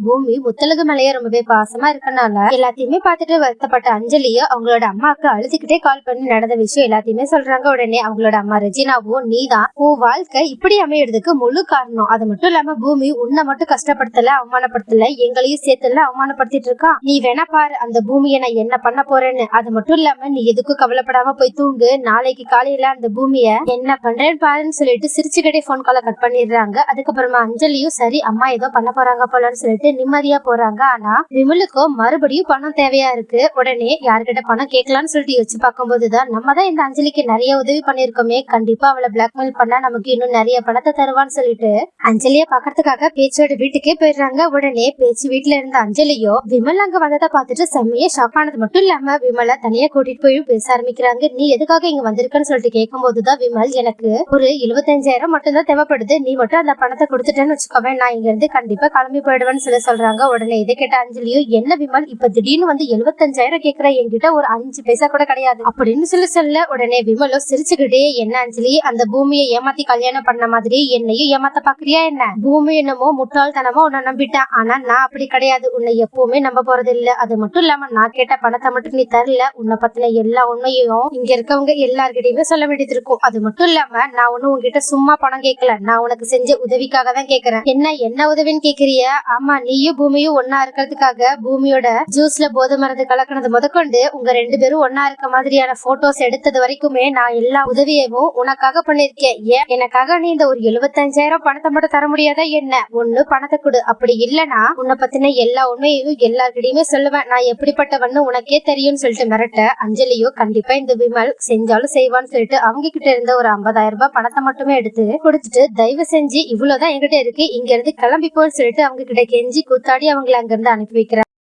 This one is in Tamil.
பூமி முத்தலகு மேலேயே ரொம்பவே பாசமா இருக்கனால எல்லாத்தையுமே பார்த்துட்டு வருத்தப்பட்ட அஞ்சலியும் அவங்களோட அம்மாவுக்கு அழுதுகிட்டே கால் பண்ணி நடந்த விஷயம் எல்லாத்தையுமே சொல்றாங்க. உடனே அவங்களோட அம்மா ரெஜினாவும், நீதான் உன் வாழ்க்கை இப்படி அமையறதுக்கு முழு காரணம். அது மட்டும் இல்லாம பூமி உன்னை மட்டும் கஷ்டப்படுத்தல, அவமானப்படுத்தல, எங்களையும் சேர்த்துல அவமானப்படுத்திட்டு இருக்கா. நீ வேணா பாரு அந்த பூமியை நான் என்ன பண்ண போறேன்னு. அது மட்டும் இல்லாம நீ எதுக்கும் கவலைப்படாம போய் தூங்கு. நாளைக்கு காலையில அந்த பூமிய என்ன பண்றேன்னு பாருன்னு சொல்லிட்டு சிரிச்சுக்கிட்டே போன் காலை கட் பண்ணிடுறாங்க. அதுக்கப்புறமா அஞ்சலியும் சரி அம்மா ஏதோ பண்ண போறாங்க போலன்னு சொல்லிட்டு நிம்மதியா போறாங்க. ஆனா விமலுக்கும் மறுபடியும் பணம் தேவையா இருக்கு. உடனே யாருக்கிட்ட பணம் கேட்கலான்னு சொல்லிட்டு யோசிச்சு பார்க்கும்போதுதான் நம்ம தான் இந்த அஞ்சலிக்கு நிறைய உதவி பண்ணிருக்கோமே, கண்டிப்பா அவளை பிளாக்மெயில் பண்ணா நமக்கு இன்னும் நிறைய பணத்தை தருவான்னு சொல்லிட்டு அஞ்சலிய பாக்கிறதுக்காக பேச்சோட வீட்டுக்கே போயிடுறாங்க. உடனே பேச்சு வீட்டுல இருந்த அஞ்சலியோ விமல் அங்க வந்ததை பார்த்துட்டு செம்மையா ஷாக் ஆனது மட்டும் இல்லாம விமலை தனியா கூட்டிட்டு போய் பேச ஆரம்பிக்கிறாங்க. நீ எதுக்காக இங்க வந்திருக்கன்னு சொல்லிட்டு கேட்கும் போதுதான் விமல், எனக்கு ஒரு 75,000 மட்டும் தான் தேவைப்படுது, நீ மட்டும் அந்த பணத்தை கொடுத்துட்டேன்னு வச்சுக்கோவேன், நான் இங்க இருந்து கண்டிப்பா கிளம்பி போயிடுவேன்னு சொல்றாங்க. உடனே இதை கேட்ட அஞ்சலியும், என்ன விமல் இப்ப திடீர்னு வந்து 75,000 கேக்குற, என்கிட்ட ஒரு 5 பைசா கூட கிடையாது அப்படின்னு சொல்ல உடனே விமலும் சிரிச்சுக்கிட்டே, என்ன அஞ்சலி அந்த பூமியை ஏமாத்தி கல்யாணம் பண்ண மாதிரி என்னையும் ஏமாத்த பாக்குறியா என்ன? பூமி என்னமோ முட்டாள்தனமோ உன்னை நம்பிட்டேன், ஆனா நான் அப்படி கிடையாது, உன்னை எப்பவுமே நம்ப போறது இல்ல. அது மட்டும் இல்லாம நான் கேட்ட பணத்தை மட்டும் நீ தரல, உன்னை பத்தின எல்லா உண்மையும் இங்க இருக்கவங்க எல்லார்கிட்டயுமே சொல்ல வேண்டியது இருக்கும். அது மட்டும் இல்லாம நான் ஒண்ணு உங்ககிட்ட சும்மா பணம் கேட்கல, நான் உனக்கு செஞ்ச உதவிக்காக தான் கேக்குறேன். என்ன உதவின்னு கேக்குறிய? ஆமா, நீயும் பூமியும் ஒன்னா இருக்கிறதுக்காக பூமியோட ஜூஸ்ல போதை மருந்து கலக்கினது முதற்கொண்டு உங்க 2 பேரும் ஒன்னா இருக்க மாதிரியான போட்டோஸ் எடுத்தது வரைக்குமே நான் எல்லா உதவியவும் உனக்காக பண்ணிருக்கேன். ஏன் எனக்காக நீ இந்த ஒரு 75,000 பணத்தை மட்டும் தர முடியாதா என்ன? ஒண்ணு பணத்தை கொடு, அப்படி இல்லனா உன்னை பத்தின எல்லா உண்மையையும் எல்லார்கிட்டயுமே சொல்லுவேன், நான் எப்படிப்பட்டவன்னு உனக்கே தெரியும்னு சொல்லிட்டு மிரட்ட அஞ்சலியோ கண்டிப்பா இந்த விமல் செஞ்சாலும் செய்வான்னு சொல்லிட்டு அவங்க கிட்ட இருந்த ஒரு 50,000 ரூபாய் பணத்தை மட்டுமே எடுத்து கொடுத்துட்டு, தயவு செஞ்சு இவ்வளவுதான் என்கிட்ட இருக்கு, இங்க இருந்து கிளம்பிப்போன்னு சொல்லிட்டு அவங்க கிட்ட கெஞ்சி கூத்தாடி அவங்களை அங்க இருந்து அனுப்பி வைக்கிறாங்க.